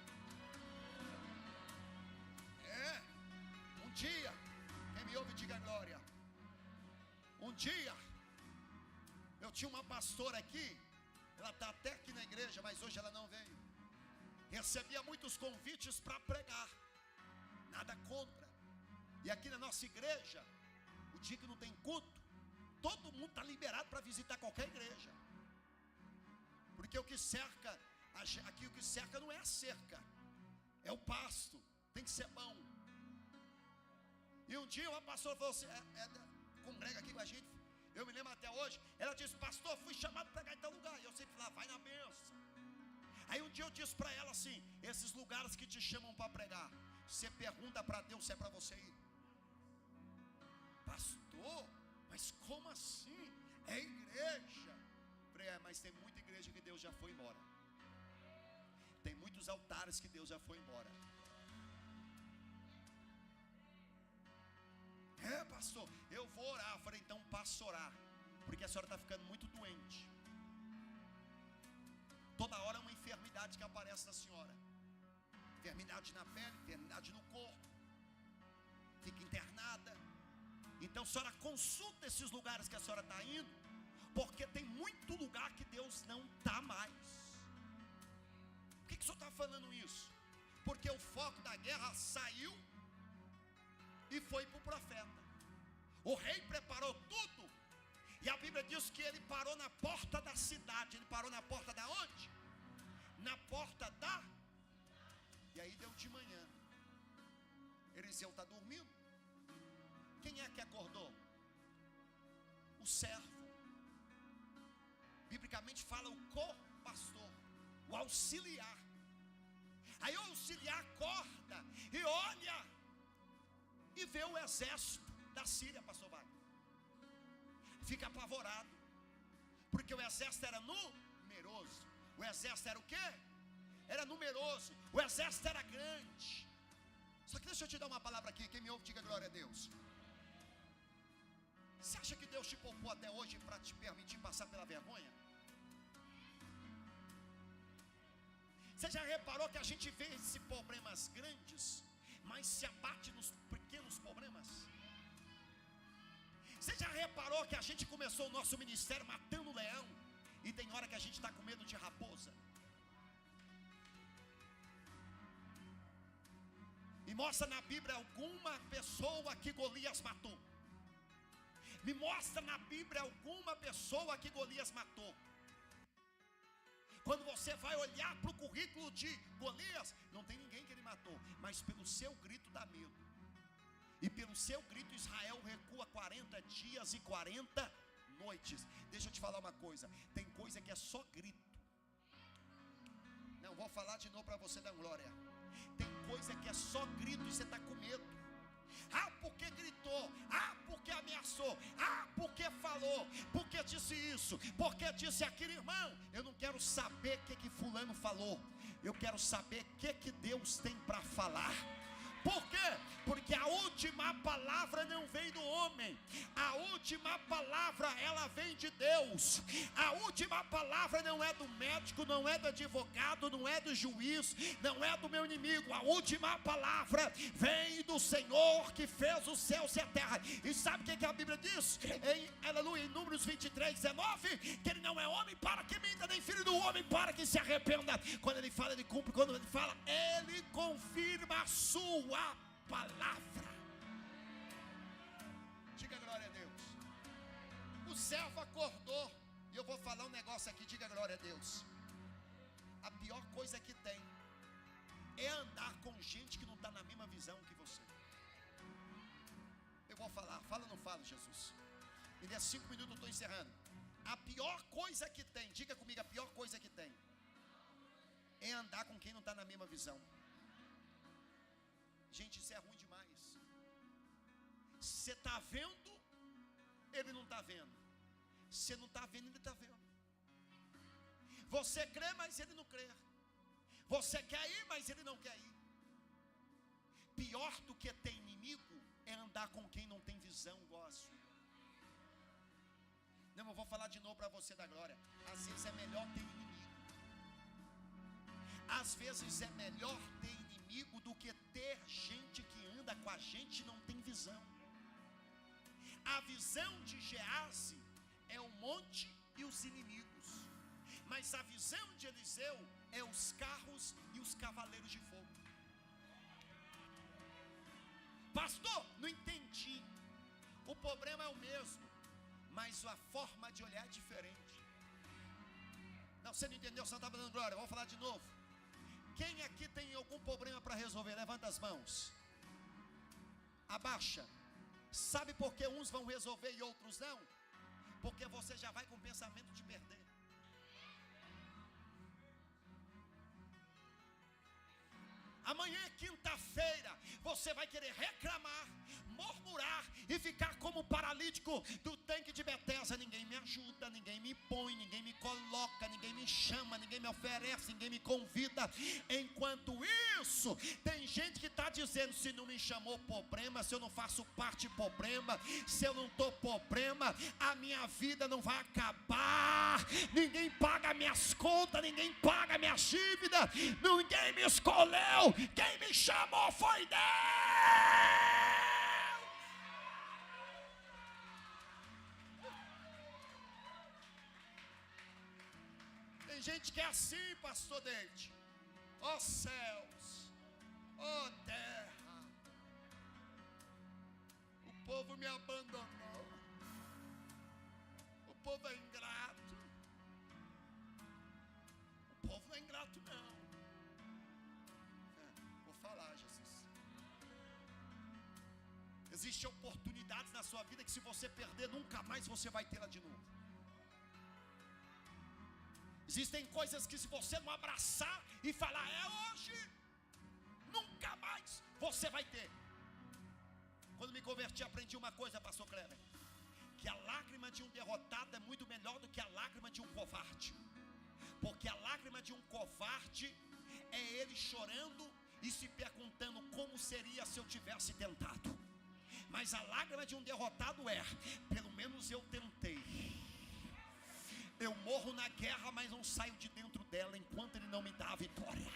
Um dia, quem me ouve diga glória. Um dia, eu tinha uma pastora aqui. Ela está até aqui na igreja, mas hoje ela não veio. Recebia muitos convites para pregar. Nada contra. E aqui na nossa igreja, o dia que não tem culto, todo mundo está liberado para visitar qualquer igreja. Porque o que cerca, aqui o que cerca não é a cerca, é o pasto. Tem que ser bom. E um dia uma pastora falou assim, congrega aqui com a gente, eu me lembro até hoje. Ela disse: pastor, fui chamado para pregar em tal lugar. E eu sempre falava: vai na bênção. Aí um dia eu disse para ela assim: esses lugares que te chamam para pregar, você pergunta para Deus se é para você ir. Pastor, mas como assim? É igreja. Falei: mas tem muita igreja que Deus já foi embora. Tem muitos altares que Deus já foi embora. Pastor, eu vou orar. Eu falei: então passa a orar, porque a senhora está ficando muito doente. Toda hora é uma enfermidade que aparece na senhora. Enfermidade na pele, enfermidade no corpo. Fica internada. Então a senhora consulta esses lugares que a senhora está indo, porque tem muito lugar que Deus não está mais. Por que o senhor está falando isso? Porque o foco da guerra saiu e foi para o profeta. O rei preparou tudo, e a Bíblia diz que ele parou na porta da cidade. Ele parou na porta da onde? Na porta Eliseu está dormindo. Quem é que acordou? O servo. Biblicamente fala o co-pastor, o auxiliar. Aí o auxiliar acorda e olha e vê o exército da Síria, pastor Wagner. Fica apavorado, porque o exército era numeroso. O exército era o quê? Era numeroso, o exército era grande. Só que deixa eu te dar uma palavra aqui, quem me ouve diga glória a Deus. Você acha que Deus te poupou até hoje para te permitir passar pela vergonha? Você já reparou que a gente vê esses problemas grandes, mas se abate nos pequenos problemas? Você já reparou que a gente começou o nosso ministério matando leão, e tem hora que a gente está com medo de raposa? Me mostra na Bíblia alguma pessoa que Golias matou. Me mostra na Bíblia alguma pessoa que Golias matou. Quando você vai olhar para o currículo de Golias, não tem ninguém que ele matou, mas pelo seu grito dá medo. E pelo seu grito Israel recua 40 dias e 40 noites. Deixa eu te falar uma coisa, tem coisa que é só grito. Não, vou falar de novo para você dar glória. Tem coisa que é só grito e você está com medo. Ah, porque gritou, ah, porque ameaçou, ah, porque falou, porque disse isso, porque disse aquilo. Irmão, eu não quero saber o que fulano falou, eu quero saber o que Deus tem para falar. Por quê? Porque a última palavra não vem do homem. A última palavra, ela vem de Deus. A última palavra não é do médico, não é do advogado, não é do juiz, não é do meu inimigo. A última palavra vem do Senhor que fez os céus e a terra. E sabe o que a Bíblia diz? Aleluia, em Números 23, 19, que ele não é homem para que minta, nem filho do homem para que se arrependa. Quando ele fala, ele cumpre. Quando ele fala, ele confirma a sua palavra. Diga glória a Deus. O servo acordou. E eu vou falar um negócio aqui. Diga glória a Deus. A pior coisa que tem é andar com gente que não está na mesma visão que você. Eu vou falar. Fala ou não fala, Jesus? Me dê 5 minutos, eu estou encerrando. A pior coisa que tem, diga comigo, a pior coisa que tem é andar com quem não está na mesma visão. Gente, isso é ruim demais. Você está vendo, ele não está vendo. Você não está vendo, ele está vendo. Você crê, mas ele não crê. Você quer ir, mas ele não quer ir. Pior do que ter inimigo é andar com quem não tem visão igual a sua. Não, eu vou falar de novo para você da glória. Às vezes é melhor ter inimigo. Às vezes é melhor ter inimigo do que ter gente que anda com a gente e não tem visão. A visão de Geazi é o monte e os inimigos, mas a visão de Eliseu é os carros e os cavaleiros de fogo. Pastor, não entendi. O problema é o mesmo, mas a forma de olhar é diferente. Não, você não entendeu, você não estava dando glória. Vamos falar de novo. Quem aqui tem algum problema para resolver? Levanta as mãos. Abaixa. Sabe por que uns vão resolver e outros não? Porque você já vai com o pensamento de perder. Amanhã é quinta-feira, você vai querer reclamar, murmurar e ficar como o paralítico do tanque de Betesda. Ninguém me ajuda, ninguém me põe, ninguém me coloca, ninguém me chama, ninguém me oferece, ninguém me convida. Enquanto isso, tem gente que está dizendo, se não me chamou, problema, se eu não faço parte, problema, se eu não estou, problema, a minha vida não vai acabar, ninguém paga minhas contas, ninguém paga minhas dívidas, ninguém me escolheu. Quem me chamou foi Deus. Tem gente que é assim, pastor David. Ó céus, ó terra, o povo me abandonou. O povo é ingrato. O povo não é ingrato não. Vou falar, Jesus. Existem oportunidades na sua vida que se você perder, nunca mais você vai tê-la de novo. Existem coisas que se você não abraçar e falar, é hoje, nunca mais você vai ter. Quando me converti, aprendi uma coisa, pastor Kleber, que a lágrima de um derrotado é muito melhor do que a lágrima de um covarde. Porque a lágrima de um covarde é ele chorando e se perguntando como seria se eu tivesse tentado. Mas a lágrima de um derrotado é, pelo menos eu tentei. Eu morro na guerra, mas não saio de dentro dela enquanto ele não me dá a vitória.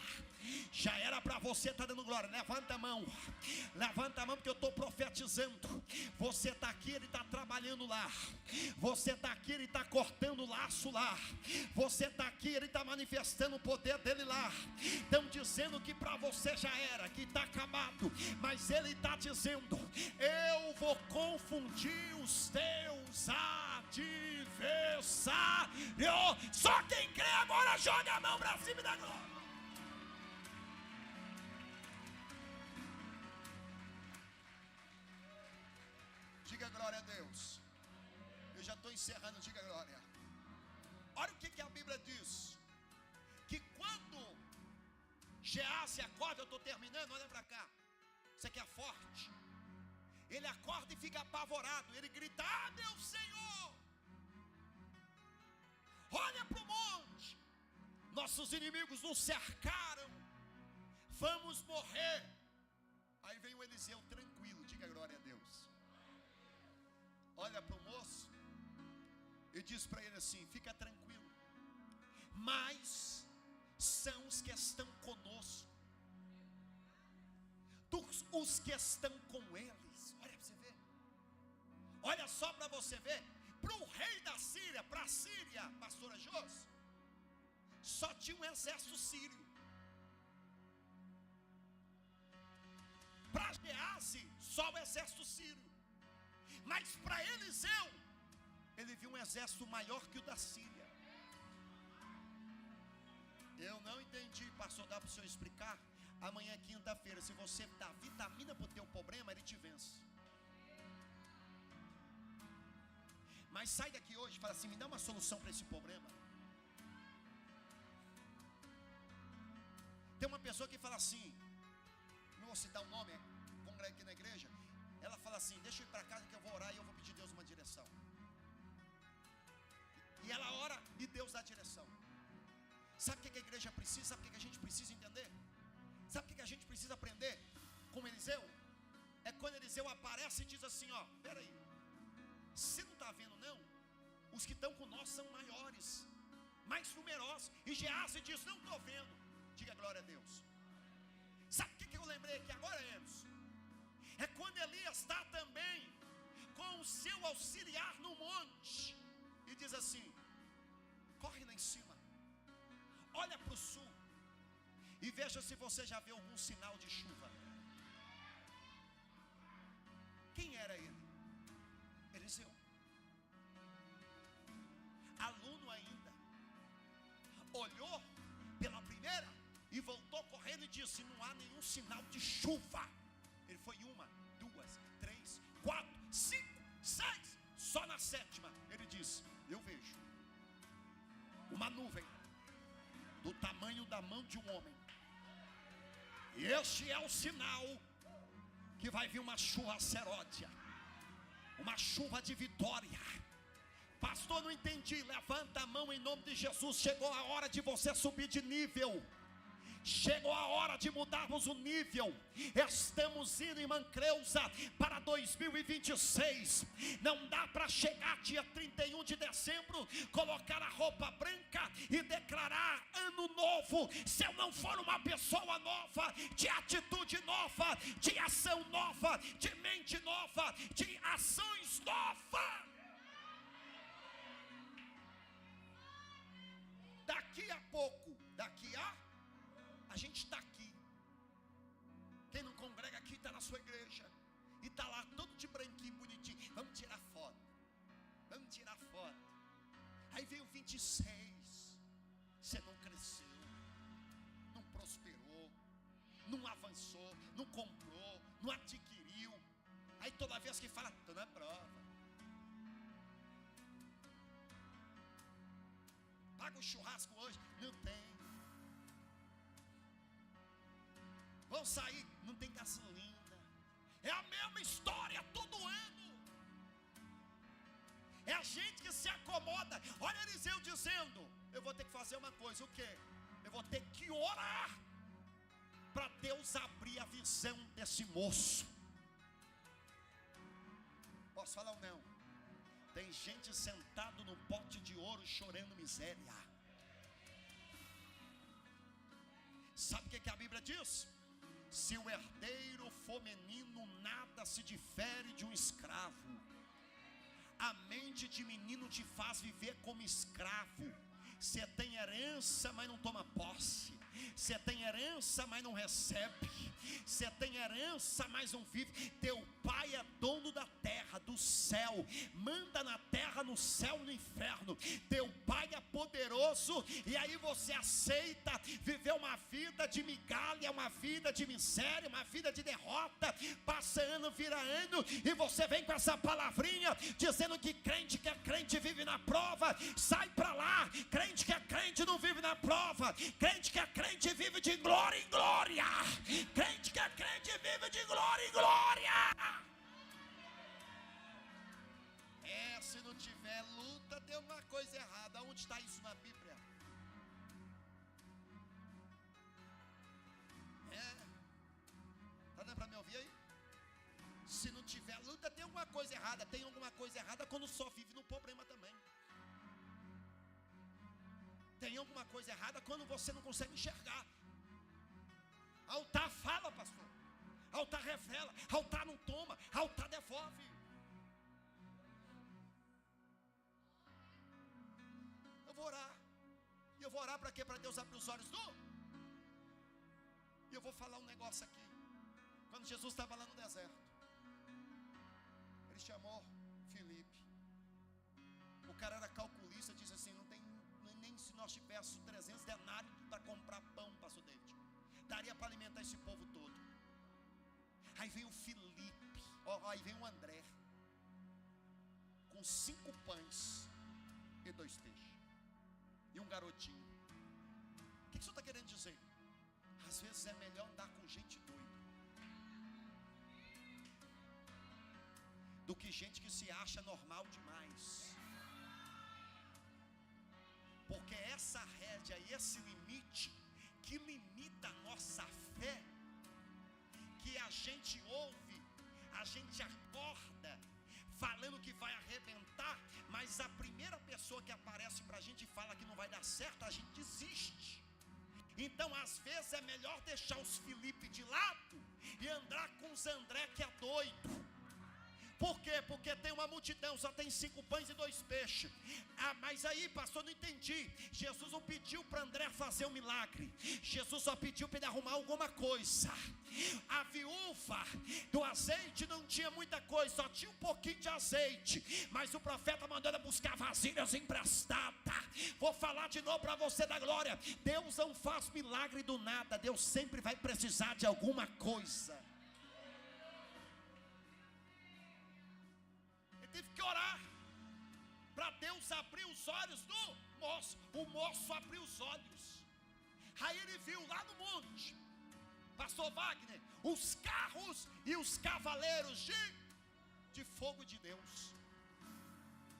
Já era para você estar dando glória. Levanta a mão, porque eu estou profetizando. Você está aqui, ele está trabalhando lá. Você está aqui, ele está cortando o laço lá. Você está aqui, ele está manifestando o poder dele lá. Estão dizendo que para você já era, que está acabado, mas ele está dizendo, eu vou confundir os teus adversários. Só quem crê agora joga a mão para cima e dá glória. Diga glória a Deus. Eu já estou encerrando, diga glória. Olha o que a Bíblia diz. Que quando Geazi acorda, eu estou terminando, olha para cá. Você que é forte. Ele acorda e fica apavorado. Ele grita, meu Senhor, olha para o monte, nossos inimigos nos cercaram, vamos morrer. Aí vem o Eliseu tranquilo, diga glória a Deus. Olha para o moço e diz para ele assim, fica tranquilo, mas são os que estão conosco, os que estão com eles. Olha para você ver, olha só para você ver. Para o rei da Síria, para a Síria, pastora Jos, só tinha um exército sírio. Para Geazi, só o exército sírio. Mas para Eliseu, ele viu um exército maior que o da Síria. Eu não entendi, pastor, dá para o senhor explicar? Amanhã é quinta-feira, se você dá vitamina para o teu problema, ele te vence. Mas sai daqui hoje e fala assim, me dá uma solução para esse problema. Tem uma pessoa que fala assim, não vou citar o nome, congrega aqui na igreja. Ela fala assim, deixa eu ir para casa que eu vou orar e eu vou pedir a Deus uma direção. E ela ora e Deus dá a direção. Sabe o que a igreja precisa? Sabe o que a gente precisa entender? Sabe o que a gente precisa aprender com Eliseu? É quando Eliseu aparece e diz assim, peraí, você não está vendo não? Os que estão com nós são maiores, mais numerosos. E Geazi diz, não estou vendo. Diga glória a Deus. Sabe o que eu lembrei aqui agora, Emerson? É quando Elias está também com o seu auxiliar no monte e diz assim, corre lá em cima, olha para o sul e veja se você já viu algum sinal de chuva. Quem era ele? Eliseu, aluno ainda, olhou pela primeira e voltou correndo e disse, não há nenhum sinal de chuva. Ele foi 1, 2, 3, 4, 5, 6, só na 7ª ele disse, eu vejo uma nuvem do tamanho da mão de um homem, e este é o sinal que vai vir uma chuva seródia, uma chuva de vitória. Pastor, não entendi. Levanta a mão em nome de Jesus. Chegou a hora de você subir de nível. Chegou a hora de mudarmos o nível. Estamos indo, irmã Creuza, para 2026. Não dá para chegar dia 31 de dezembro, colocar a roupa branca e declarar ano novo, se eu não for uma pessoa nova, de atitude nova, de ação nova, de mente nova, de ações novas. Daqui a pouco, a gente está aqui. Quem não congrega aqui está na sua igreja e está lá todo de branquinho, bonitinho. Vamos tirar foto. Aí veio o 26. Você não cresceu, não prosperou, não avançou, não comprou, não adquiriu. Aí toda vez que fala, estou na prova. Paga o churrasco hoje? Não tem. Vão sair? Não tem gasolina. É a mesma história todo ano. É a gente que se acomoda. Olha Eliseu dizendo, eu vou ter que fazer uma coisa. O quê? Eu vou ter que orar para Deus abrir a visão desse moço. Posso falar ou não? Tem gente sentado no pote de ouro chorando miséria. Sabe o que a Bíblia diz? Se o herdeiro for menino, nada se difere de um escravo. A mente de menino te faz viver como escravo. Você tem herança, mas não toma posse. Você tem herança, mas não recebe. Você tem herança, mas não vive. Teu pai é dono da terra, do céu. Manda na terra, no céu, no inferno. Teu pai é poderoso. E aí você aceita viver uma vida de migalha, uma vida de miséria, uma vida de derrota. Passa ano, vira ano. E você vem com essa palavrinha dizendo que crente que é crente vive na prova. Sai pra lá. Crente que é crente não vive na prova. Crente que é crente vive de glória em glória. Crente que é crente vive de glória em glória. Se não tiver luta, tem uma coisa errada. Onde está isso na Bíblia? Tá dando para me ouvir aí? Se não tiver luta, tem alguma coisa errada. Tem alguma coisa errada quando só vive no problema também. Tem alguma coisa errada quando você não consegue enxergar. Altar fala, pastor. Altar revela. Altar não toma. Altar devolve. Eu vou orar. E eu vou orar para quê? Para Deus abrir os olhos do. E eu vou falar um negócio aqui. Quando Jesus estava lá no deserto, Ele chamou Filipe. O cara era calculista, disse assim, não tem nem se nós tivéssemos 300 denários para comprar pão, pastor David, daria para alimentar esse povo todo. Aí vem o Filipe, aí vem o André, com 5 pães e 2 peixes, e um garotinho. O que o senhor está querendo dizer? Às vezes é melhor andar com gente doida do que gente que se acha normal demais. Porque essa rédea e esse limite que limita a nossa fé, que a gente ouve, a gente acorda falando que vai arrebentar, mas a primeira pessoa que aparece para a gente e fala que não vai dar certo, a gente desiste. Então às vezes é melhor deixar os Filipe de lado e andar com os André que é doido. Por quê? Porque tem uma multidão, só tem 5 pães e 2 peixes. Mas aí, pastor, não entendi. Jesus não pediu para André fazer um milagre. Jesus só pediu para ele arrumar alguma coisa. A viúva do azeite não tinha muita coisa, só tinha um pouquinho de azeite. Mas o profeta mandou ela buscar vasilhas emprestadas. Vou falar de novo para você da glória. Deus não faz milagre do nada. Deus sempre vai precisar de alguma coisa. Teve que orar para Deus abrir os olhos do moço. O moço abriu os olhos. Aí ele viu lá no monte, pastor Wagner, os carros e os cavaleiros de fogo de Deus.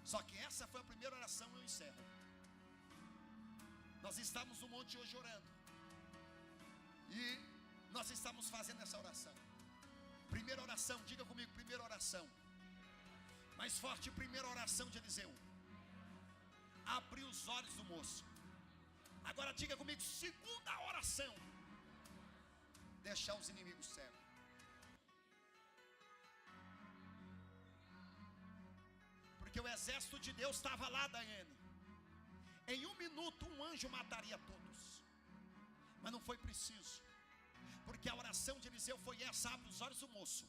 Só que essa foi a primeira oração. Eu encerro. Nós estamos no monte hoje orando, e nós estamos fazendo essa oração. Primeira oração, diga comigo, primeira oração. Mais forte, primeira oração de Eliseu. Abriu os olhos do moço. Agora diga comigo, segunda oração. Deixar os inimigos cegos. Porque o exército de Deus estava lá, Daiane. Em 1 minuto um anjo mataria todos. Mas não foi preciso. Porque a oração de Eliseu foi essa: abre os olhos do moço,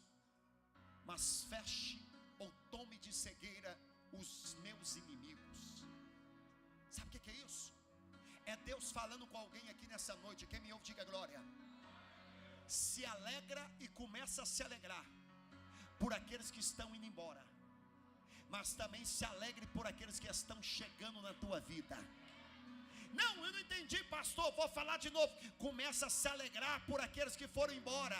mas feche ou tome de cegueira os meus inimigos. Sabe o que é isso? É Deus falando com alguém aqui nessa noite. Quem me ouve, diga glória. Se alegra e começa a se alegrar, por aqueles que estão indo embora, mas também se alegre por aqueles que estão chegando na tua vida. Não, eu não entendi, pastor, vou falar de novo. Começa a se alegrar por aqueles que foram embora.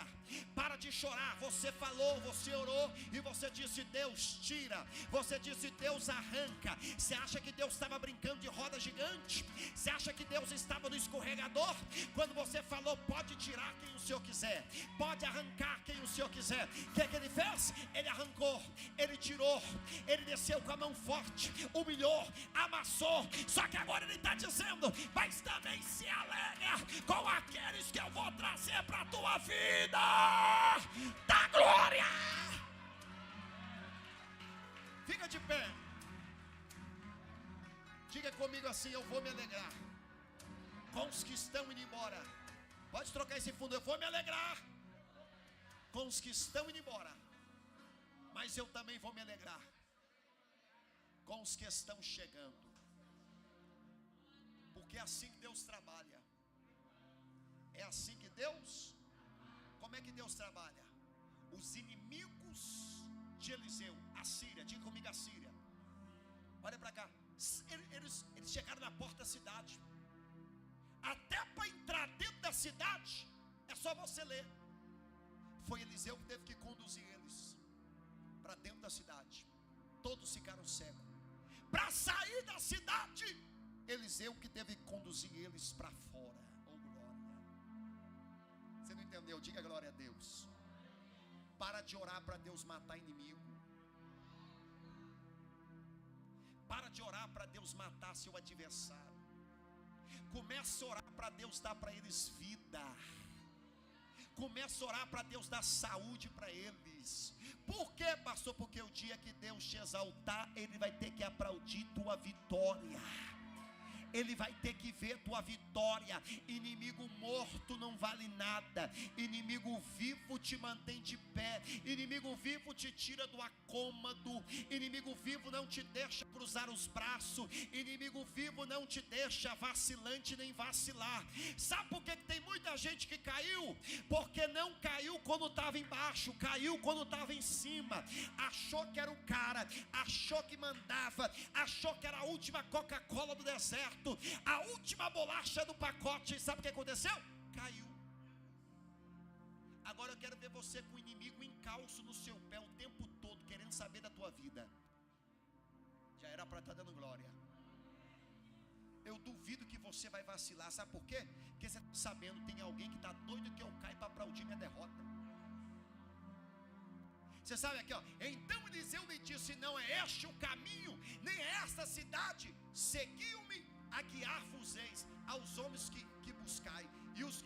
Para de chorar. Você falou, você orou e você disse: Deus tira. Você disse: Deus arranca. Você acha que Deus estava brincando de roda gigante? Você acha que Deus estava no escorregador? Quando você falou: pode tirar quem o Senhor quiser, pode arrancar quem o Senhor quiser, o que é que Ele fez? Ele arrancou, Ele tirou, Ele desceu com a mão forte, humilhou, amassou. Só que agora Ele está dizendo: mas também se alegra com aqueles que eu vou trazer para a tua vida. Da glória! Fica de pé. Diga comigo assim: eu vou me alegrar com os que estão indo embora. Pode trocar esse fundo. Eu vou me alegrar com os que estão indo embora, mas eu também vou me alegrar com os que estão chegando. Porque é assim que Deus trabalha. É assim que Deus. Como é que Deus trabalha? Os inimigos de Eliseu, a Síria, diga comigo a Síria. Olha para cá. Eles chegaram na porta da cidade. Até para entrar dentro da cidade, é só você ler. Foi Eliseu que teve que conduzir eles para dentro da cidade. Todos ficaram cegos. Para sair da cidade, Eliseu que teve que conduzir eles para fora. Oh, glória. Você não entendeu? Diga glória a Deus. Para de orar para Deus matar inimigo. Para de orar para Deus matar seu adversário. Comece a orar para Deus dar para eles vida. Comece a orar para Deus dar saúde para eles. Por quê, pastor? Porque o dia que Deus te exaltar, Ele vai ter que aplaudir tua vitória. Ele vai ter que ver tua vitória. Inimigo morto não vale nada. Inimigo vivo te mantém de pé. Inimigo vivo te tira do acômodo. Inimigo vivo não te deixa cruzar os braços. Inimigo vivo não te deixa vacilante nem vacilar. Sabe por que tem muita gente que caiu? Porque não caiu quando estava embaixo, caiu quando estava em cima. Achou que era o cara, achou que mandava, achou que era a última Coca-Cola do deserto, a última bolacha do pacote. Sabe o que aconteceu? Caiu. Agora eu quero ver você com o inimigo encalço no seu pé o tempo todo, querendo saber da tua vida. Já era para estar dando glória. Eu duvido que você vai vacilar. Sabe por quê? Porque você está sabendo, tem alguém que está doido que eu caia para aplaudir minha derrota. Você sabe aqui, ó. Então Eliseu me disse: não é este o caminho, nem é esta cidade. Seguiu-me a guiar-vos-eis aos homens que buscai. E os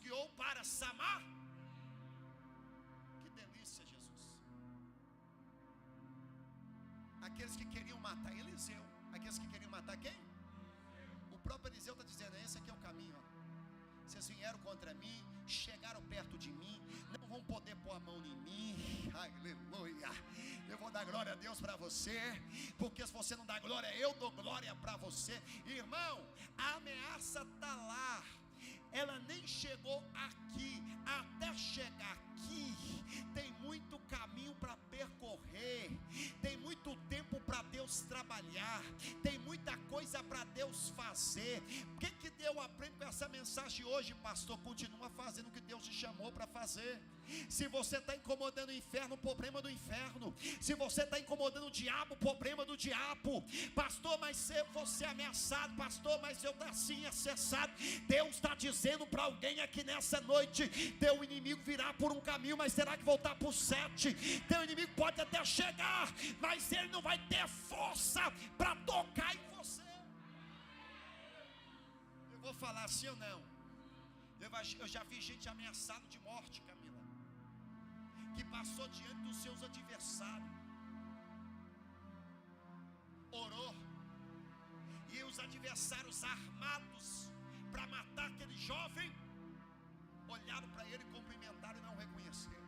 guiou para Samar. Que delícia, Jesus. Aqueles que queriam matar Eliseu, aqueles que queriam matar quem? O próprio Eliseu está dizendo: esse aqui é o caminho, ó. Vocês vieram contra mim, chegaram perto de mim, não vão poder pôr a mão em mim. Aleluia. Eu vou dar glória a Deus para você, porque se você não dá glória, eu dou glória para você. Irmão, a ameaça está lá. Ela nem chegou aqui. Até chegar aqui tem muito caminho para percorrer, tem muito tempo para Deus trabalhar, tem muita coisa para Deus fazer. O que Deus aprende com essa mensagem hoje, pastor? Continua fazendo o que Deus te chamou para fazer. Se você está incomodando o inferno, problema do inferno. Se você está incomodando o diabo, problema do diabo. Pastor, mas você é ameaçado. Pastor, mas eu estou assim acessado. Deus está dizendo para alguém aqui nessa noite: teu inimigo virá por um caminho, mas terá que voltar por 7. Teu inimigo pode até chegar, mas ele não vai ter força para tocar em você. Eu vou falar assim ou não? Eu já vi gente ameaçada de morte, Camila, que passou diante dos seus adversários, orou, e os adversários armados para matar aquele jovem olharam para ele, cumprimentaram e não reconheceram.